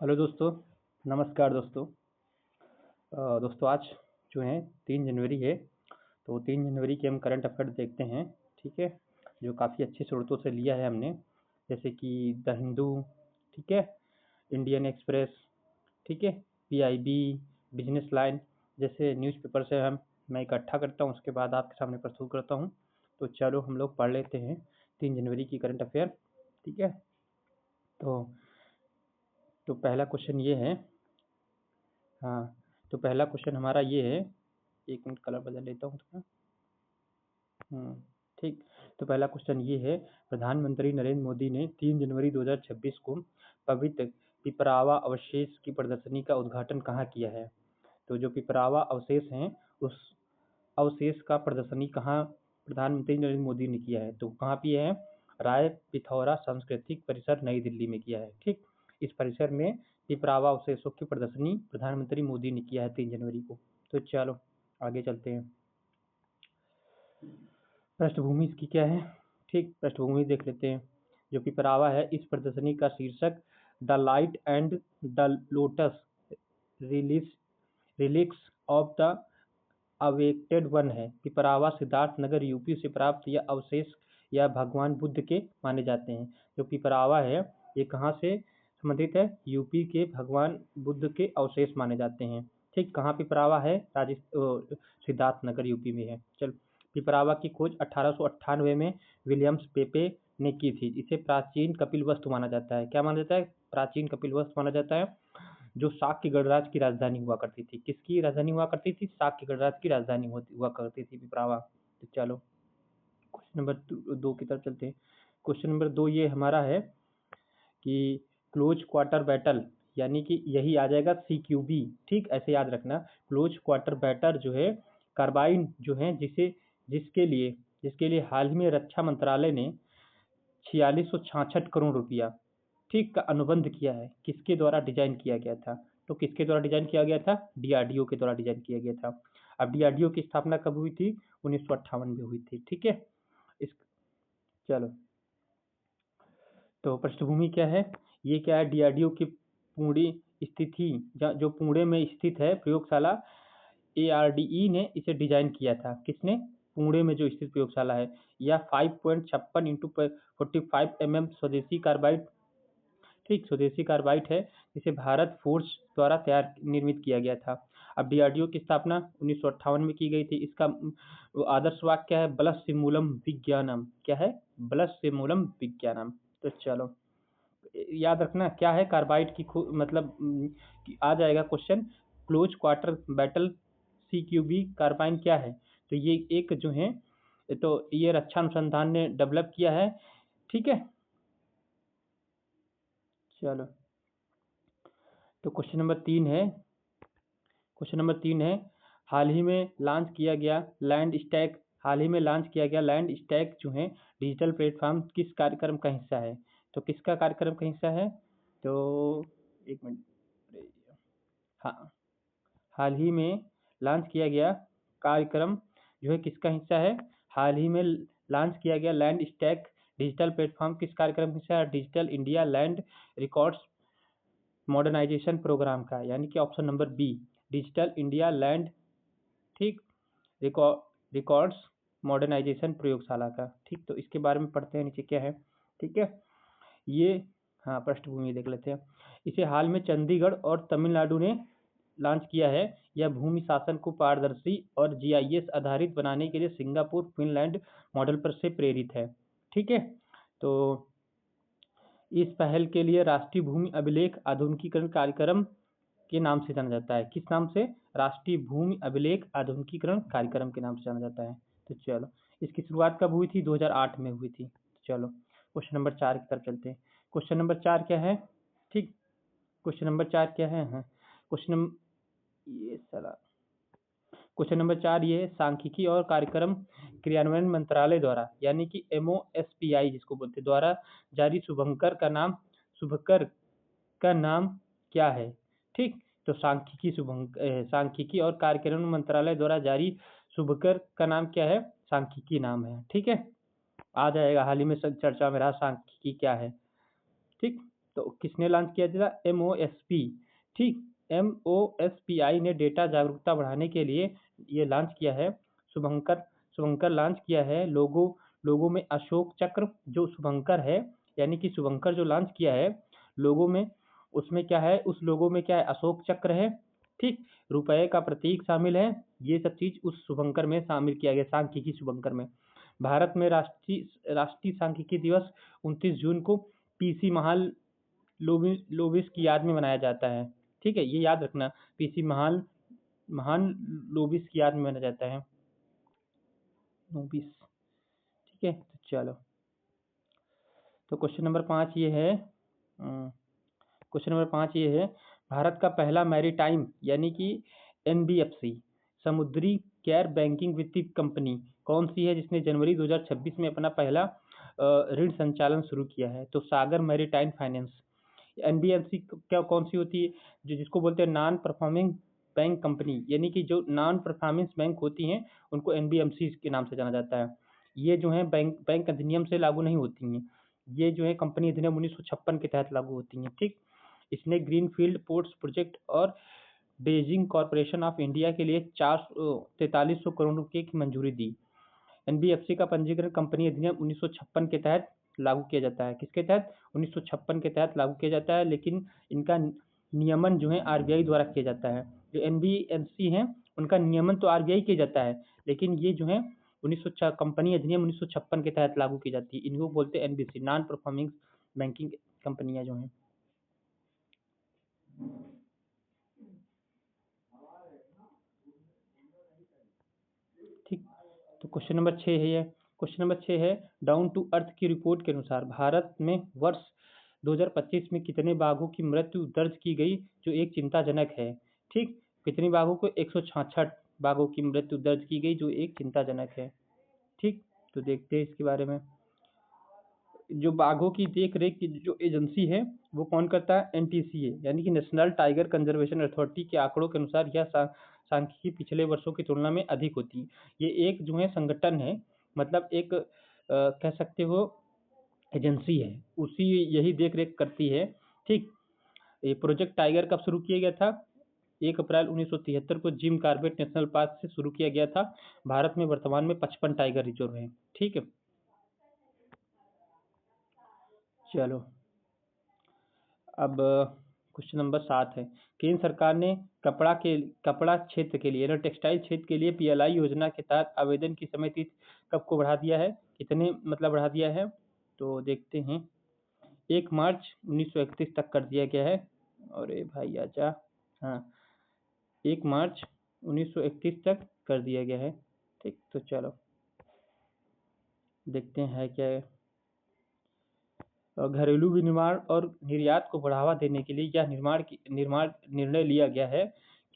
Hello दोस्तों, नमस्कार दोस्तों। दोस्तों आज जो है 3 जनवरी है, तो 3 जनवरी के हम करंट अफेयर्स देखते हैं, ठीक है? जो काफ़ी अच्छे स्रोतों से लिया है हमने, जैसे कि द हिंदू, ठीक है? इंडियन एक्सप्रेस, ठीक है? पीआईबी, बिजनेस लाइन जैसे न्यूज़पेपर से मैं इकट्ठा करता हूँ, उसके बाद आपके सामने प्रस्तुत करता हूँ। तो चलो हम लोग पढ़ लेते हैं 3 जनवरी की करंट अफेयर, ठीक है? तो तो पहला क्वेश्चन ये है। हाँ, तो पहला क्वेश्चन हमारा ये है। 1 मिनट कलर बदल लेता हूँ थोड़ा। ठीक। तो पहला क्वेश्चन ये है, प्रधानमंत्री नरेंद्र मोदी ने 3 जनवरी 2026 को पवित्र पिपरावा अवशेष की प्रदर्शनी का उद्घाटन कहाँ किया है? तो जो पिपरावा अवशेष हैं, उस अवशेष का प्रदर्शनी कहाँ प्रधानमंत्री नरेंद्र मोदी ने किया है? तो कहाँ पे है? राय पिथौरा सांस्कृतिक परिसर, नई दिल्ली में किया है। ठीक। इस परिसर में पिपरावा अवशेषों की प्रदर्शनी प्रधानमंत्री मोदी ने किया है 3 जनवरी को। तो चलो आगे चलते हैं। पृष्ठभूमि इसकी क्या है? ठीक, पृष्ठभूमि देख लेते हैं। जो पिपरावा है, इस प्रदर्शनी का शीर्षक the light and the lotus relics of the awakened one है। पिपरावा सिद्धार्थनगर यूपी से प्राप्त यह अवशेष या भगवान बुद्ध के माने जाते हैं। जो पिपरावा है, ये कहाँ से संबंधित है? यूपी के भगवान बुद्ध के अवशेष माने जाते हैं। ठीक, कहाँ पिपरावा है? सिद्धार्थनगर यूपी में है। चल, पिपरावा की खोज 1898 में विलियम्स पेपे ने की थी। इसे प्राचीन कपिलवस्तु माना जाता है। क्या माना जाता है? प्राचीन कपिलवस्तु माना जाता है, जो शाक्य गणराज्य की राजधानी हुआ करती थी। किसकी राजधानी हुआ करती थी? शाक्य गणराज्य की राजधानी हुआ करती थी पिपरावा। तो चलो क्वेश्चन नंबर 2 की तरफ चलते हैं। क्वेश्चन नंबर 2 ये हमारा है कि क्लोज क्वार्टर बैटल, यानी कि यही आ जाएगा CQB। ठीक, ऐसे याद रखना। क्लोज क्वार्टर बैटल जो है कार्बाइन जो है, जिसके लिए हाल ही में रक्षा मंत्रालय ने 4666 करोड़ रुपया, ठीक, का अनुबंध किया है। किसके द्वारा डिजाइन किया गया था? तो किसके द्वारा डिजाइन किया गया था? DRDO के द्वारा डिजाइन किया गया था। अब DRDO की स्थापना कब हुई थी? 1958 में हुई थी। ठीक है। इस चलो, तो पृष्ठभूमि क्या है? ये क्या है? DRDO की पुणे स्थिति, जो पुणे में स्थित है प्रयोगशाला, ARDE ने इसे डिजाइन किया था। किसने? पुणे में जो स्थित प्रयोगशाला है। यह 5.56 इंटू 45 mm स्वदेशी कार्बाइड, ठीक, स्वदेशी कार्बाइड है, जिसे भारत फोर्स द्वारा निर्मित किया गया था। अब DRDO की स्थापना 1958 में की गई थी। इसका आदर्श वाक्य क्या है? बलश सिमुलम विज्ञानम। क्या है? बलश सिमुलम विज्ञानम। तो चलो याद रखना क्या है कार्बाइड की मतलब आ जाएगा question. Close quarter battle CQB carbine क्या है? तो ये एक जो है, तो ये रक्षा अनुसंधान ने डेवलप किया है। ठीक है। चलो, तो क्वेश्चन नंबर 3 है, हाल ही में लॉन्च किया गया लैंड स्टैक जो है डिजिटल प्लेटफॉर्म किस कार्यक्रम का हिस्सा है? तो किसका कार्यक्रम का हिस्सा है? तो 1 मिनट। हाँ, हाल ही में लॉन्च किया गया कार्यक्रम जो है किसका हिस्सा है? हाल ही में लॉन्च किया गया लैंड स्टैक डिजिटल प्लेटफॉर्म किस कार्यक्रम का हिस्सा है? Digital India land records modernisation programme का, यानी कि option number B, digital India land, ठीक, रिकॉर्ड्स मॉडर्नाइजेशन प्रयोगशाला का। ठीक, तो इसके बारे में पढ़ते हैं नीचे क्या है। ठीक है, ये, हाँ, पृष्ठभूमि देख लेते हैं। इसे हाल में चंडीगढ़ और तमिलनाडु ने लॉन्च किया है। यह भूमि शासन को पारदर्शी और GIS आधारित बनाने के लिए सिंगापुर फिनलैंड मॉडल पर से प्रेरित है। ठीक है, तो इस पहल के लिए राष्ट्रीय भूमि अभिलेख आधुनिकीकरण कार्यक्रम के नाम से जाना जाता है। किस नाम से? राष्ट्रीय भूमि अभिलेख आधुनिकीकरण कार्यक्रम के नाम से जाना जाता है। तो चलो, इसकी शुरुआत कब हुई थी? 2008 में हुई थी। चलो क्वेश्चन नंबर 4 की तरफ चलते हैं। क्वेश्चन नंबर 4 क्या है? ठीक, क्वेश्चन नंबर 4 क्या है? हाँ, क्वेश्चन ये साला क्वेश्चन नंबर 4 ये है, सांख्यिकी और कार्यक्रम क्रियान्वयन मंत्रालय द्वारा, यानी कि MOSPI जिसको बोलते हैं, द्वारा जारी शुभकर का नाम क्या है? ठीक, तो सांख्यिकी और कार्यक्रम मंत्रालय द्वारा जारी शुभकर का नाम क्या है? सांख्यिकी नाम है। ठीक है, आ जाएगा, हाल ही में चर्चा में रहा सांख्यिकी क्या है। ठीक, तो किसने लॉन्च किया था? MOSP। ठीक, MOSPI ने डेटा जागरूकता बढ़ाने के लिए ये लॉन्च किया है। शुभंकर शुभंकर लॉन्च किया है। लोगों में अशोक चक्र जो शुभंकर है, यानी कि शुभंकर जो लॉन्च किया है लोगों में, उसमें क्या है, उस लोगों में क्या है, अशोक चक्र है। ठीक, रुपए का प्रतीक शामिल है। ये सब चीज उस शुभंकर में शामिल किया गया, सांख्यिकी शुभंकर में। भारत में राष्ट्रीय सांख्यिकी दिवस 29 जून को पीसी लोबिस की याद में मनाया जाता है। ठीक है, ये याद रखना, पीसी महान लोबिस की याद में मनाया जाता है, लोबिस। ठीक है, तो चलो, तो क्वेश्चन नंबर 5 ये है। क्वेश्चन नंबर 5 ये है, भारत का पहला मैरीटाइम यानी कि NBFC समुद्री गैर बैंकिंग वित्तीय कंपनी कौन सी है जिसने जनवरी 2026 में अपना पहला ऋण संचालन शुरू किया है? तो सागर मैरीटाइम फाइनेंस। NBFC क्या कौन सी होती है? जो जिसको बोलते हैं नॉन परफॉर्मिंग बैंक कंपनी, यानी कि जो नॉन परफॉर्मेंस बैंक होती हैं उनको NBFC के नाम से जाना जाता है। ये जो है बैंक अधिनियम से लागू नहीं होती हैं, ये जो है कंपनी अधिनियम 1956 के तहत लागू होती हैं। ठीक, इसने ग्रीनफील्ड पोर्ट्स प्रोजेक्ट और बेजिंग कॉरपोरेशन ऑफ इंडिया के लिए 4300 करोड़ रुपए की मंजूरी दी। NBFC का पंजीकरण कंपनी अधिनियम 1956 के तहत लागू किया जाता है। किसके तहत? 1956 के तहत लागू किया जाता है, लेकिन इनका नियमन जो है RBI द्वारा किया जाता है। जो NBFC हैं उनका नियमन तो RBI किया जाता है, लेकिन ये जो है 1906 कंपनी अधिनियम 1956 के तहत लागू की जाती है। इनको बोलते हैं NBFC, नॉन परफॉर्मिंग बैंकिंग कंपनियां जो हैं। ठीक, तो क्वेश्चन नंबर 6 है ये। क्वेश्चन नंबर 6 है, डाउन टू अर्थ की रिपोर्ट के अनुसार भारत में वर्ष 2025 में कितने बाघों की मृत्यु दर्ज की गई जो एक चिंताजनक है? ठीक, कितने बाघों को? 166 बाघों की मृत्यु दर्ज की गई जो एक चिंताजनक है। ठीक, तो देखते हैं इसके बारे में। जो बाघों की देख रेख की जो एजेंसी है वो कौन करता है? NTCA, यानी कि नेशनल टाइगर कंजर्वेशन अथॉरिटी के आंकड़ों के अनुसार यह सांख्यिकी पिछले वर्षों की तुलना में अधिक होती है। ये एक जो है संगठन है, मतलब एक कह सकते हो एजेंसी है, उसी यही देख रेख करती है। ठीक, ये प्रोजेक्ट टाइगर कब शुरू किया गया था? 1 अप्रैल 1973 को जिम कॉर्बेट नेशनल पार्क से शुरू किया गया था। भारत में वर्तमान में 55 टाइगर रिजर्व हैं। ठीक है, चलो, अब क्वेश्चन नंबर 7 है, केंद्र सरकार ने कपड़ा क्षेत्र के लिए, टेक्सटाइल क्षेत्र के लिए PLI योजना के तहत आवेदन की समय तिथि कब को बढ़ा दिया है? कितने मतलब बढ़ा दिया है? तो देखते हैं, 1 मार्च 1931 तक कर दिया गया है। अरे भाई आजा, हाँ, 1 मार्च 1931 तक कर दिया गया है। ठीक, तो चलो देखते हैं क्या है। घरेलू विनिर्माण और निर्यात को बढ़ावा देने के लिए यह निर्माण निर्णय लिया गया है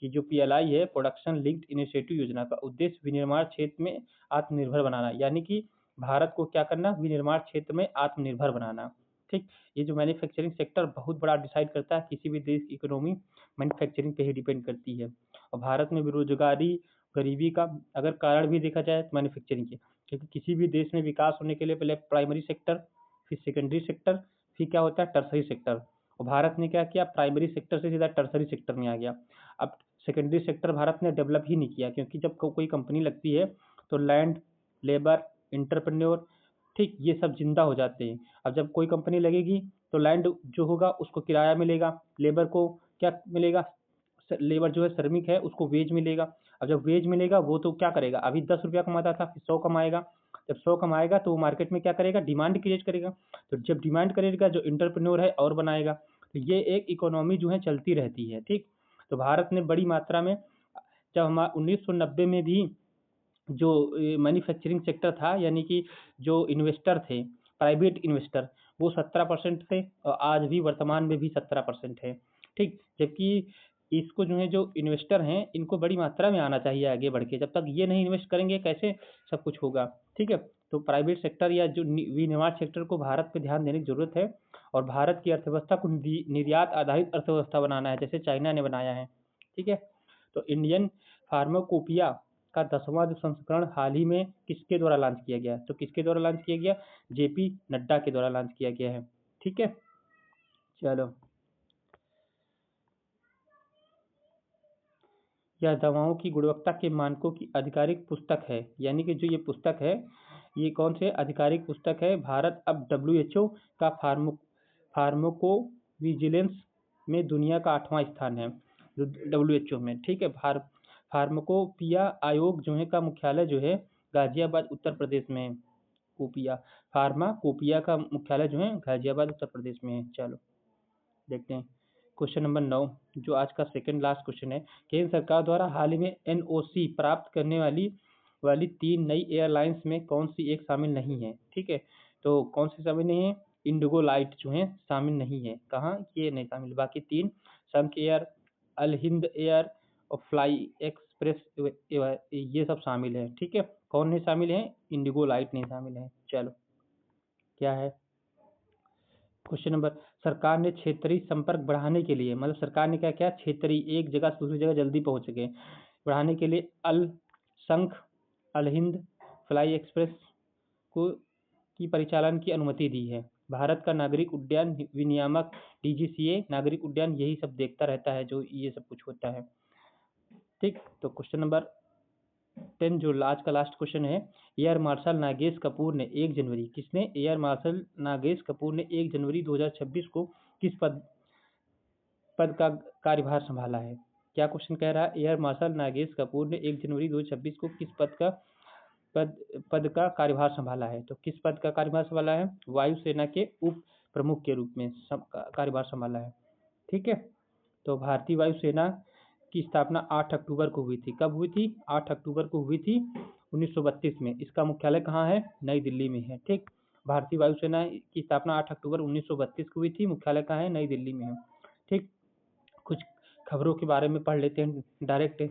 कि जो PLI है, प्रोडक्शन लिंक्ड इनिशिएटिव योजना का उद्देश्य विनिर्माण क्षेत्र में आत्मनिर्भर बनाना, यानी कि भारत को क्या करना? विनिर्माण क्षेत्र में आत्मनिर्भर बनाना। ठीक, ये जो मैन्युफैक्चरिंग सेक्टर बहुत बड़ा डिसाइड करता है, किसी भी देश की इकोनॉमी मैन्युफैक्चरिंग पे ही डिपेंड करती है। और भारत में बेरोजगारी, गरीबी का अगर कारण भी देखा जाए तो मैन्युफैक्चरिंग के, क्योंकि किसी भी देश में विकास होने के लिए पहले प्राइमरी सेक्टर, फिर सेकेंडरी सेक्टर, फिर क्या होता है? Tertiary sector. और भारत ने क्या किया? प्राइमरी सेक्टर से सीधा टर्सरी सेक्टर में आ गया। अब सेकेंडरी सेक्टर भारत ने डेवलप ही नहीं किया, क्योंकि जब कोई कंपनी लगती है तो लैंड, लेबर, इंटरप्रेन्योर, ठीक, ये सब जिंदा हो जाते हैं। अब जब कोई कंपनी लगेगी तो लैंड जो होगा उसको किराया मिलेगा, लेबर को क्या मिलेगा? लेबर जो है श्रमिक है उसको वेज मिलेगा। अब जब वेज मिलेगा वो तो क्या करेगा? अभी 10 रुपया कमाता था, फिर 100 कमाएगा। जब 100 कमाएगा तो वो मार्केट में क्या करेगा? डिमांड क्रिएट करेगा। तो जब डिमांड करेगा, जो इंटरप्रेन्योर है और बनाएगा। तो ये एक इकोनॉमी जो है चलती रहती है। ठीक, तो भारत ने बड़ी मात्रा में, जब हम 1990 में भी जो मैन्युफैक्चरिंग सेक्टर था, यानी कि जो इन्वेस्टर थे, प्राइवेट इन्वेस्टर, वो 17% थे, और आज भी वर्तमान में भी 17% है। ठीक, जबकि इसको जो है, जो इन्वेस्टर हैं, इनको बड़ी मात्रा में आना चाहिए आगे बढ़ के। जब तक ये नहीं इन्वेस्ट करेंगे कैसे सब कुछ होगा? ठीक है, तो प्राइवेट सेक्टर या जो विनिर्माण सेक्टर को भारत पे ध्यान देने की जरूरत है। और भारत की अर्थव्यवस्था को निर्यात आधारित अर्थव्यवस्था बनाना है, जैसे चाइना ने बनाया है। ठीक है, तो इंडियन फार्माकोपिया का 10वां जो संस्करण हाल ही में किसके द्वारा लॉन्च किया गया? तो किसके द्वारा लॉन्च किया गया? JP नड्डा के द्वारा लॉन्च किया गया है। ठीक है, चलो, यह दवाओं की गुणवत्ता के मानकों की आधिकारिक पुस्तक है, यानी कि जो ये पुस्तक है, ये कौन से आधिकारिक पुस्तक है। भारत अब WHO का फार्माको विजिलेंस में दुनिया का 8वां स्थान है WHO में, ठीक है। फार्माकोपिया आयोग जो है का मुख्यालय जो है गाजियाबाद उत्तर प्रदेश में है। कोपिया फार्माकोपिया का मुख्यालय जो है गाजियाबाद उत्तर प्रदेश में है। चलो देखते हैं क्वेश्चन नंबर 9, जो आज का सेकंड लास्ट क्वेश्चन है। केंद्र सरकार द्वारा हाल ही में NOC प्राप्त करने वाली 3 नई एयरलाइंस में कौन सी एक शामिल नहीं है, ठीक है। तो कौन सी शामिल नहीं है, इंडिगो लाइट जो है शामिल नहीं है। कहाँ, ये नहीं शामिल, बाकी 3 संक एयर, अल हिंद एयर और फ्लाई एक्सप्रेस ये सब शामिल है, ठीक है। कौन नहीं शामिल है, इंडिगो लाइट नहीं शामिल है। चलो क्या है क्वेश्चन नंबर, सरकार ने क्षेत्रीय संपर्क बढ़ाने के लिए, मतलब सरकार ने क्या किया, क्षेत्रीय एक जगह से दूसरी जगह जल्दी पहुंच सके, बढ़ाने के लिए अल संख अल हिंद फ्लाई एक्सप्रेस को की परिचालन की अनुमति दी है। भारत का नागरिक उड्डयन विनियामक DGCA नागरिक उड्डयन यही सब देखता रहता है, जो ये सब कुछ होता है, ठीक। तो क्वेश्चन नंबर 10 जो आज का लास्ट क्वेश्चन है, एयर मार्शल नागेश कपूर ने 1 जनवरी किसने एयर मार्शल नागेश कपूर ने 1 जनवरी 2026 को किस पद का कार्यभार संभाला है। क्या क्वेश्चन कह रहा है, एयर मार्शल नागेश कपूर ने 1 जनवरी 2026 को किस पद का कार्यभार संभाला है। तो किस पद का कार्यभार संभाला है, वायुसेना के उप प्रमुख के रूप में कार्यभार संभाला है, ठीक है। तो भारतीय वायुसेना की स्थापना 8 अक्टूबर को हुई थी। कब हुई थी, 8 अक्टूबर को हुई थी 1932 में। इसका मुख्यालय कहाँ है, नई दिल्ली में है, ठीक। भारतीय वायुसेना की स्थापना 8 अक्टूबर 1932 को हुई थी, मुख्यालय कहाँ है, नई दिल्ली में है, ठीक। कुछ खबरों के बारे में पढ़ लेते हैं डायरेक्ट,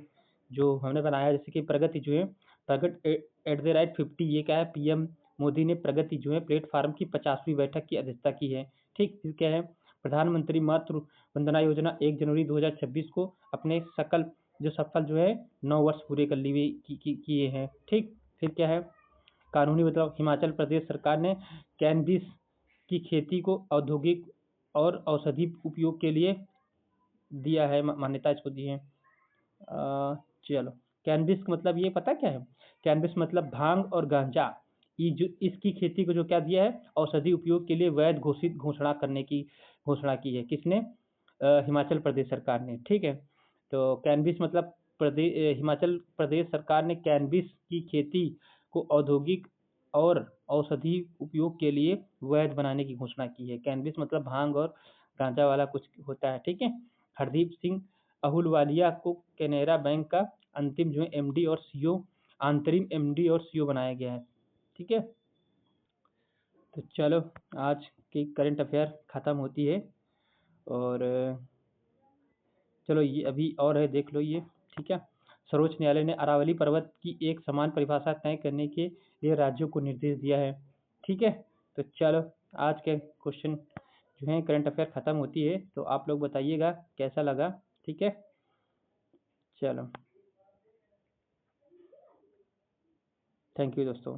जो हमने बनाया, जैसे कि प्रगति जो है, @50, ये क्या है, PM मोदी ने प्रगति जो है प्लेटफार्म की 50वीं बैठक की अध्यक्षता की है, ठीक। फिर क्या है, प्रधानमंत्री मातृ वंदना योजना 1 जनवरी 2026 को अपने सफल जो है 9 वर्ष पूरे कर लिए किए हैं, ठीक। फिर क्या है, कानूनी बदलाव, हिमाचल प्रदेश सरकार ने कैनबिस की खेती को औद्योगिक और औषधि उपयोग के लिए दिया है, मान्यता इसको दी है। चलो, कैनबिस का मतलब ये पता क्या है, कैनबिस मतलब भांग और गांजा, ये जो इसकी खेती को जो क्या दिया है, औषधि उपयोग के लिए वैध घोषणा की है, किसने, हिमाचल प्रदेश सरकार ने, ठीक है। तो कैनबिस मतलब हिमाचल प्रदेश सरकार ने कैनबिस की खेती को औद्योगिक और औषधि उपयोग के लिए वैध बनाने की घोषणा की है। कैनबिस मतलब भांग और गांजा वाला कुछ होता है, ठीक है। हरदीप सिंह अहुलवालिया को कैनरा बैंक का अंतिम जो है MD और CEO, अंतरिम MD और CEO बनाया गया है, ठीक है। तो चलो, आज की करंट अफेयर खत्म होती है, और चलो ये अभी और है, देख लो ये, ठीक है। सर्वोच्च न्यायालय ने अरावली पर्वत की एक समान परिभाषा तय करने के लिए राज्यों को निर्देश दिया है, ठीक है। तो चलो, आज के क्वेश्चन जो है करंट अफेयर खत्म होती है, तो आप लोग बताइएगा कैसा लगा, ठीक है। चलो, थैंक यू दोस्तों।